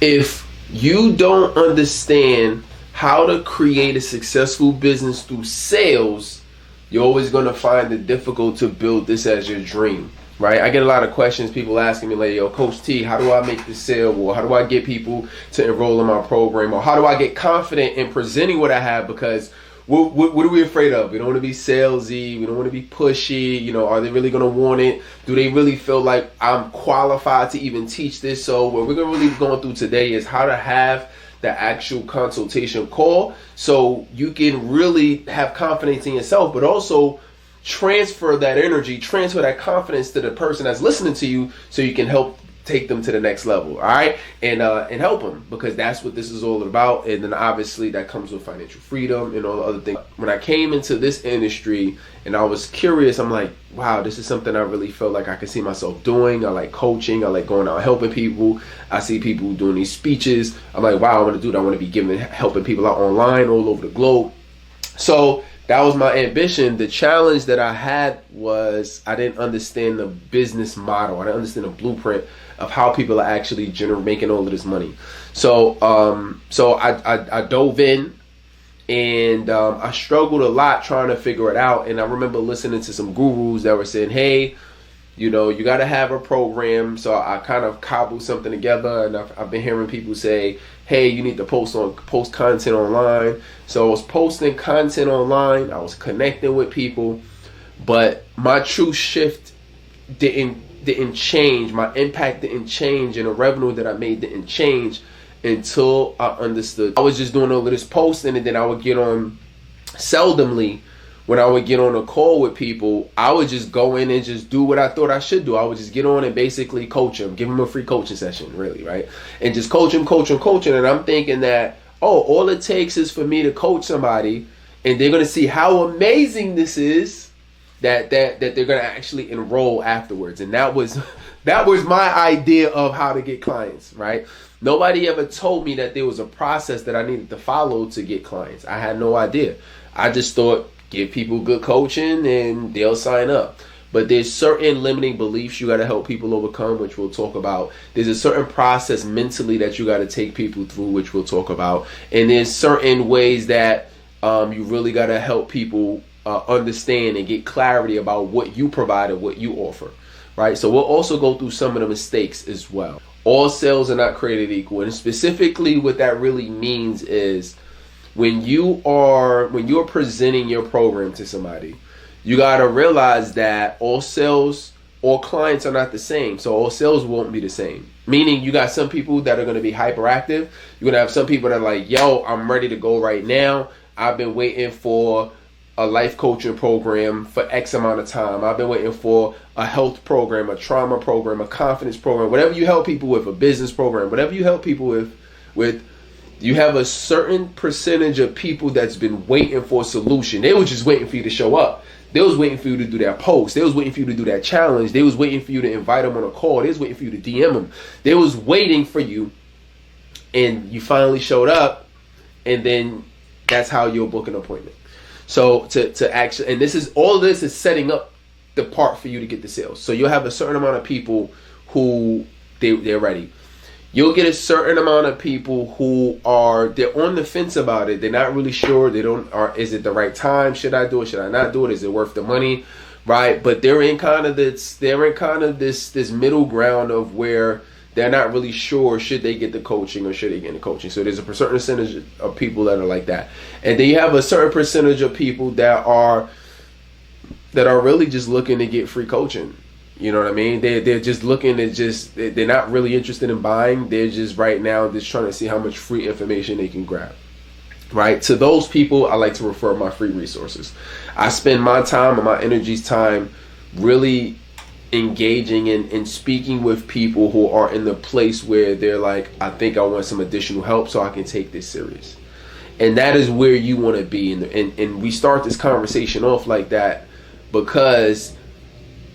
If you don't understand how to create a successful business through sales, you're always going to find it difficult to build this as your dream, right? I get a lot of questions, people asking me like, yo, Coach T, how do I make this sale? Or how do I get people to enroll in my program? Or how do I get confident in presenting what I have? Because what are we afraid of? We don't want to be salesy. We don't want to be pushy. You know, are they really going to want it? Do they really feel like I'm qualified to even teach this? So what we're going to really be going through today is how to have the actual consultation call so you can really have confidence in yourself, but also transfer that energy, transfer that confidence to the person that's listening to you so you can help take them to the next level, all right? And help them, because that's what this is all about. And then obviously that comes with financial freedom and all the other things. When I came into this industry and I was curious, I'm like, wow, this is something I really felt like I could see myself doing. I like coaching. I like going out helping people. I see people doing these speeches. I'm like, wow, I want to do that. I want to be helping people out online all over the globe. So that was my ambition. The challenge that I had was I didn't understand the business model. I didn't understand the blueprint of how people are actually making all of this money. So I dove in, and I struggled a lot trying to figure it out. And I remember listening to some gurus that were saying, hey, you know, you got to have a program. So I kind of cobbled something together, and I've been hearing people say, hey, you need to post content online. So I was posting content online. I was connecting with people, but my true shift didn't change. My impact didn't change, and the revenue that I made didn't change until I understood. I was just doing all of this posting, and then I would get on, seldomly, when I would get on a call with people, I would just go in and just do what I thought I should do. I would just get on and basically coach them, give them a free coaching session, really, right? And just coach them. And I'm thinking that, oh, all it takes is for me to coach somebody, and they're going to see how amazing this is, that they're going to actually enroll afterwards. And that was my idea of how to get clients, right? Nobody ever told me that there was a process that I needed to follow to get clients. I had no idea. I just thought, give people good coaching and they'll sign up. But there's certain limiting beliefs you got to help people overcome, which we'll talk about. There's a certain process mentally that you got to take people through, which we'll talk about. And there's certain ways that you really got to help people understand and get clarity about what you provide and what you offer, right? So we'll also go through some of the mistakes as well. All sales are not created equal. And specifically what that really means is when you're presenting your program to somebody, you got to realize that all clients are not the same. So all sales won't be the same. Meaning you got some people that are going to be hyperactive. You're going to have some people that are like, yo, I'm ready to go right now. I've been waiting for a life coaching program for X amount of time. I've been waiting for a health program, a trauma program, a confidence program, whatever you help people with, a business program, whatever you help people with, you have a certain percentage of people that's been waiting for a solution. They were just waiting for you to show up. They was waiting for you to do that post. They was waiting for you to do that challenge. They was waiting for you to invite them on a call. They was waiting for you to DM them. They was waiting for you, and you finally showed up, and then that's how you'll book an appointment. So to actually, and all of this is setting up the part for you to get the sales. So you'll have a certain amount of people who they're ready. You'll get a certain amount of people who they're on the fence about it. They're not really sure. Is it the right time? Should I do it? Should I not do it? Is it worth the money? Right? But they're in kind of this middle ground of where they're not really sure, should they get the coaching or should they get the coaching. So there's a certain percentage of people that are like that. And then you have a certain percentage of people that are really just looking to get free coaching. You know what I mean? They're just looking to they're not really interested in buying. They're just right now just trying to see how much free information they can grab. Right? To those people, I like to refer my free resources. I spend my time and my energy's time really engaging and speaking with people who are in the place where they're like, I think I want some additional help so I can take this serious. And that is where you want to be. And we start this conversation off like that because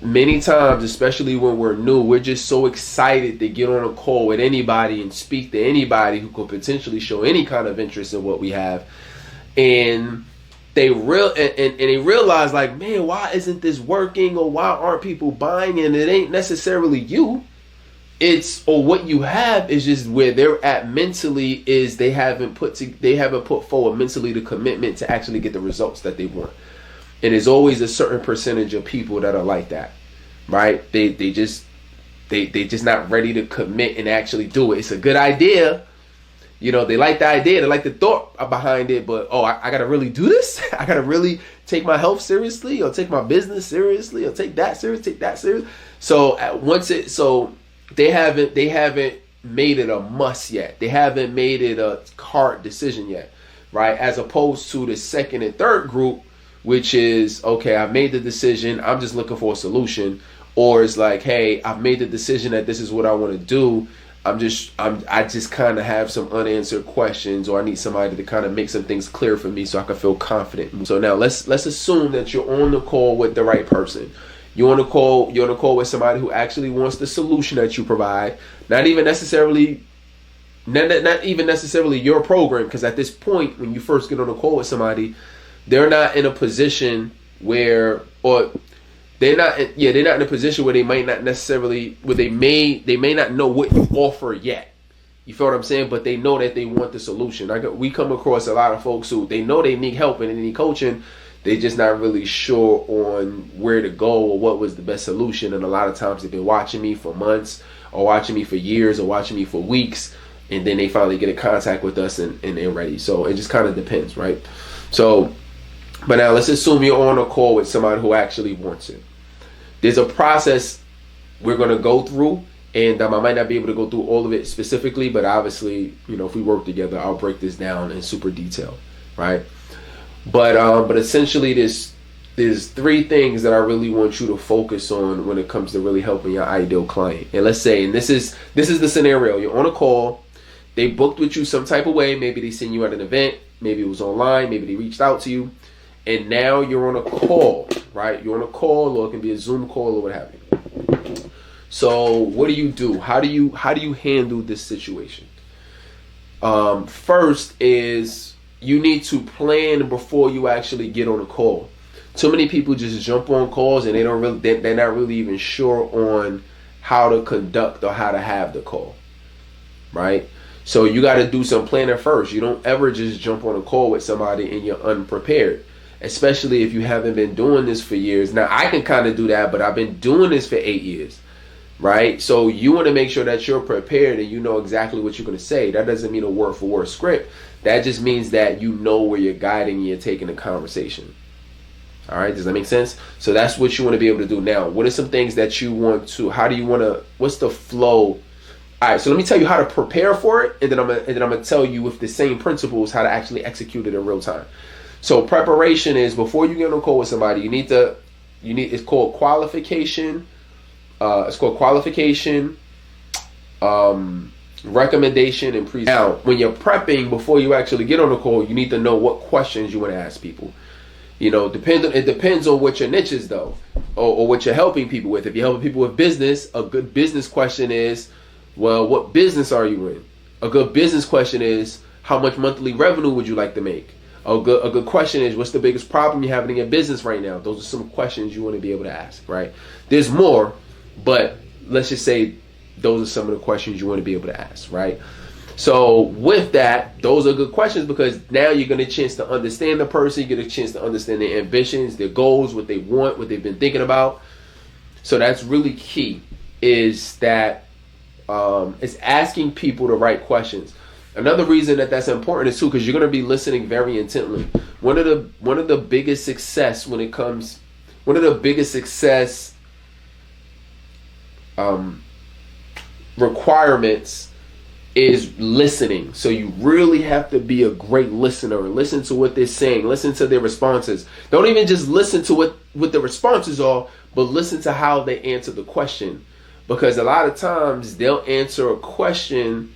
many times, especially when we're new, we're just so excited to get on a call with anybody and speak to anybody who could potentially show any kind of interest in what we have. And they realize like, man, why isn't this working, or why aren't people buying? And it ain't necessarily you. or what you have is just where they're at mentally is they haven't put forward mentally the commitment to actually get the results that they want. And there's always a certain percentage of people that are like that, right? They just not ready to commit and actually do it. It's a good idea. You know, they like the idea, they like the thought behind it, but I gotta really do this? I gotta really take my health seriously, or take my business seriously, or take that serious. So they haven't made it a must yet. They haven't made it a hard decision yet, right? As opposed to the second and third group, which is, okay, I made the decision, I'm just looking for a solution. Or it's like, hey, I've made the decision that this is what I want to do. I just kind of have some unanswered questions, or I need somebody to kind of make some things clear for me so I can feel confident. So now let's assume that you're on the call with the right person. You're on a call with somebody who actually wants the solution that you provide, not even necessarily your program, because at this point, when you first get on a call with somebody, they're not in a position where, or they're not in a position where they might not necessarily, where they may not know what you offer yet. You feel what I'm saying? But they know that they want the solution. We come across a lot of folks who they know they need help and they need coaching. They just not really sure on where to go or what was the best solution. And a lot of times they've been watching me for months, or watching me for years, or watching me for weeks, and then they finally get in contact with us and they're ready. So it just kind of depends, right? So, but now let's assume you're on a call with somebody who actually wants it. There's a process we're going to go through, and I might not be able to go through all of it specifically, but obviously, you know, if we work together, I'll break this down in super detail, right? But essentially, there's three things that I really want you to focus on when it comes to really helping your ideal client. And let's say, and this is the scenario: you're on a call, they booked with you some type of way, maybe they seen you at an event, maybe it was online, maybe they reached out to you. And now you're on a call, right? You're on a call, or it can be a Zoom call, or what have you. So what do you do? How do you handle this situation? First is you need to plan before you actually get on a call. Too many people just jump on calls and they're not really even sure on how to conduct or how to have the call, right? So you got to do some planning first. You don't ever just jump on a call with somebody and you're unprepared. Especially if you haven't been doing this for years. Now, I can kind of do that, but I've been doing this for 8 years, right? So you want to make sure that you're prepared and you know exactly what you're going to say. That doesn't mean a word for word script. That just means that you know where you're guiding and you're taking the conversation. All right, does that make sense? So that's what you want to be able to do now. What are some things that you want to, what's the flow? All right, so let me tell you how to prepare for it, and then I'm gonna tell you with the same principles how to actually execute it in real time. So preparation is, before you get on a call with somebody, it's called qualification. Recommendation, and presentation. Now, when you're prepping before you actually get on the call, you need to know what questions you want to ask people. You know, it depends on what your niche is, though, or what you're helping people with. If you're helping people with business, a good business question is, well, what business are you in? A good business question is, how much monthly revenue would you like to make? A good question is, what's the biggest problem you're having in your business right now? Those are some questions you want to be able to ask, right? There's more, but let's just say those are some of the questions you want to be able to ask, right? So with that, those are good questions, because now you're going to chance to understand the person, you get a chance to understand their ambitions, their goals, what they want, what they've been thinking about. So that's really key, is that it's asking people the right questions. Another reason that that's important is too, because you're going to be listening very intently. One of the biggest success requirements is listening. So you really have to be a great listener and listen to what they're saying, listen to their responses. Don't even just listen to what the responses are, but listen to how they answer the question. Because a lot of times they'll answer a question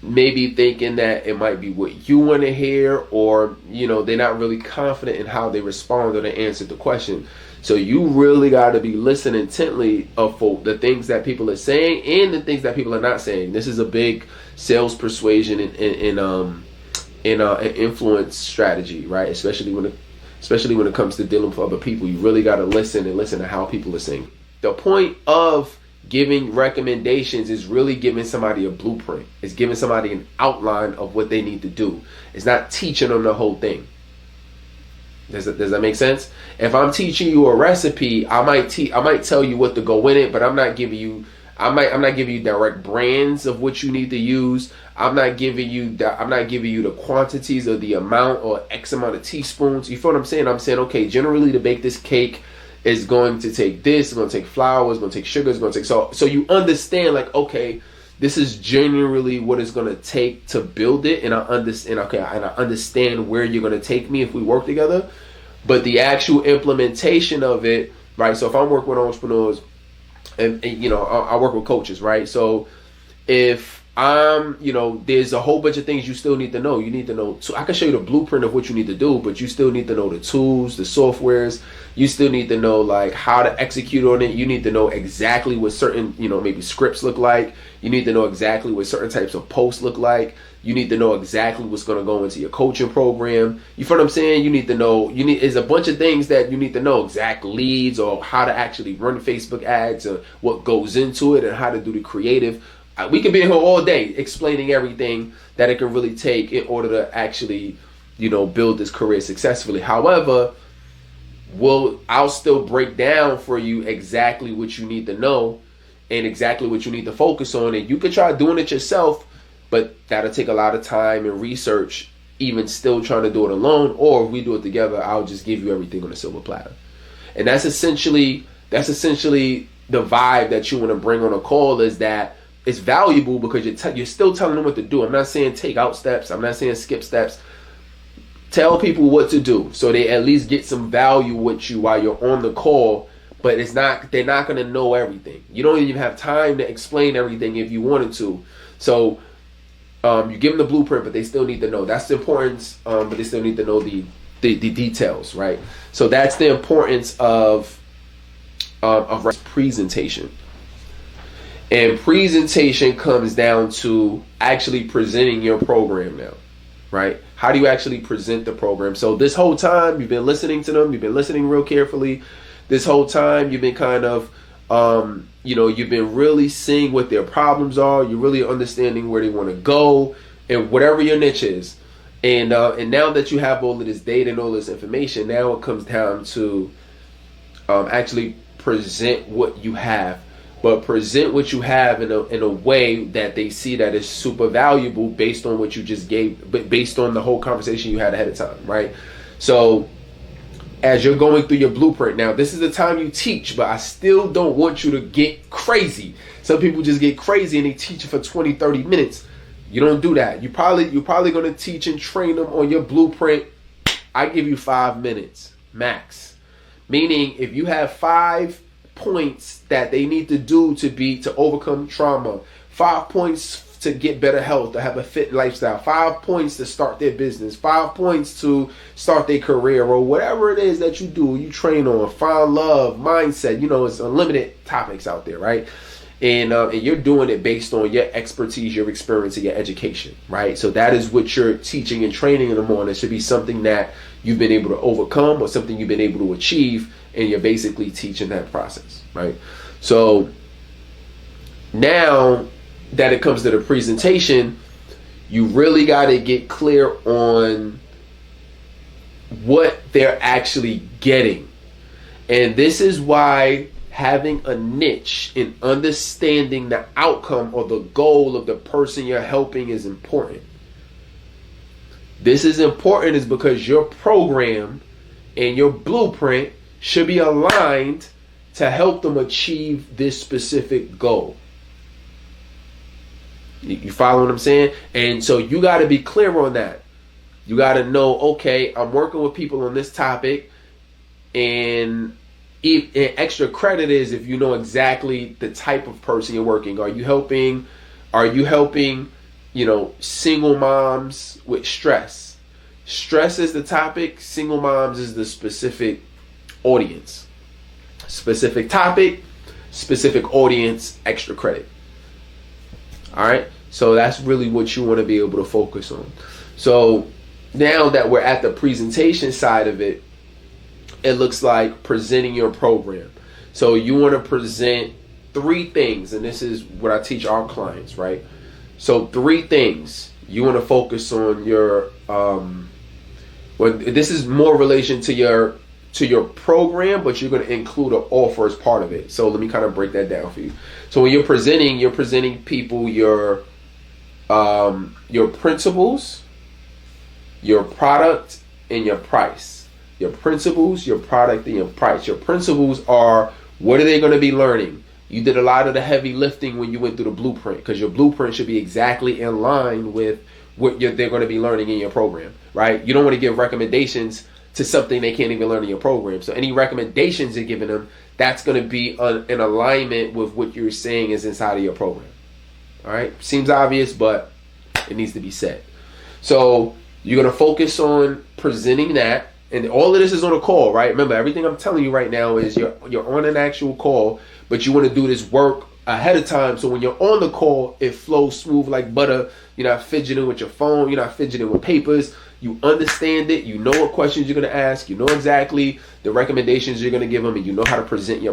maybe thinking that it might be what you want to hear, or, you know, they're not really confident in how they respond or they answer the question. So you really got to be listening intently for the things that people are saying and the things that people are not saying. This is a big sales persuasion and influence strategy, right? Especially when it comes to dealing with other people. You really got to listen to how people are saying. The point of Giving recommendations is really giving somebody a blueprint. It's giving somebody an outline of what they need to do. It's not teaching them the whole thing. Does that make sense? If I'm teaching you a recipe, I might tell you what to go in it, but I'm not giving you direct brands of what you need to use. I'm not giving you the quantities or the amount or X amount of teaspoons. You feel what I'm saying? I'm saying, okay, generally to bake this cake is going to take this, it's going to take flour, it's going to take sugar, it's going to take salt. So you understand, like, okay, this is generally what it's going to take to build it, and I understand where you're going to take me if we work together. But the actual implementation of it, right? So if I'm working with entrepreneurs, and I work with coaches, right? So if there's a whole bunch of things you still need to know. You need to know, I can show you the blueprint of what you need to do, but you still need to know the tools, the softwares. You still need to know like how to execute on it. You need to know exactly what certain, maybe scripts look like. You need to know exactly what certain types of posts look like. You need to know exactly what's going to go into your coaching program. You feel what I'm saying? You need to know, there's a bunch of things that you need to know, exact leads or how to actually run Facebook ads or what goes into it and how to do the creative. We can be here all day explaining everything that it can really take in order to actually, build this career successfully. However, I'll still break down for you exactly what you need to know and exactly what you need to focus on. And you can try doing it yourself, but that'll take a lot of time and research, even still trying to do it alone. Or if we do it together, I'll just give you everything on a silver platter. And that's essentially the vibe that you want to bring on a call, is that it's valuable because you're still telling them what to do. I'm not saying take out steps. I'm not saying skip steps. Tell people what to do so they at least get some value with you while you're on the call. But they're not going to know everything. You don't even have time to explain everything if you wanted to. So you give them the blueprint, but they still need to know. That's the importance, but they still need to know the details, right? So that's the importance of presentation. And presentation comes down to actually presenting your program now, right? How do you actually present the program? So this whole time you've been listening to them, you've been listening real carefully. This whole time you've been kind of, you've been really seeing what their problems are. You're really understanding where they want to go and whatever your niche is. And now that you have all of this data and all this information, now it comes down to actually present what you have. But present what you have in a way that they see that is super valuable based on what you just gave, but based on the whole conversation you had ahead of time, right? So as you're going through your blueprint, now this is the time you teach, but I still don't want you to get crazy. Some people just get crazy and they teach for 20, 30 minutes. You don't do that. You're probably going to teach and train them on your blueprint. I give you 5 minutes max. Meaning if you have 5 points that they need to do to overcome trauma, 5 points to get better health, to have a fit lifestyle, 5 points to start their business, 5 points to start their career, or whatever it is that you train on, find love, mindset, it's unlimited topics out there, right? And you're doing it based on your expertise, your experience, and your education, right? So that is what you're teaching and training them on. It should be something that you've been able to overcome or something you've been able to achieve, and you're basically teaching that process, right? So now that it comes to the presentation, you really got to get clear on what they're actually getting. And this is why having a niche and understanding the outcome or the goal of the person you're helping is important. This is important is because your program and your blueprint should be aligned to help them achieve this specific goal. You follow what I'm saying? And so you got to be clear on that. You got to know, okay, I'm working with people on this topic, and extra credit is if you know exactly the type of person you're working. Are you helping, single moms with stress? Stress is the topic. Single moms is the specific audience. Specific topic, specific audience, extra credit. All right. So that's really what you want to be able to focus on. So now that we're at the presentation side of it, it looks like presenting your program. So you want to present 3 things, and this is what I teach our clients, right? So 3 things you want to focus on your this is more relation to your program, but you're going to include an offer as part of it. So let me kind of break that down for you. So when you're presenting people your principles, your product, and your price. Your principles, your product, and your price. Your principles are, what are they going to be learning? You did a lot of the heavy lifting when you went through the blueprint, because your blueprint should be exactly in line with what they're going to be learning in your program, right? You don't want to give recommendations to something they can't even learn in your program. So any recommendations you're giving them, that's going to be in alignment with what you're saying is inside of your program. All right? Seems obvious, but it needs to be said. So you're going to focus on presenting that. And all of this is on a call, right? Remember, everything I'm telling you right now is you're on an actual call, but you want to do this work ahead of time, so when you're on the call, it flows smooth like butter. You're not fidgeting with your phone. You're not fidgeting with papers. You understand it. You know what questions you're going to ask. You know exactly the recommendations you're going to give them, and you know how to present your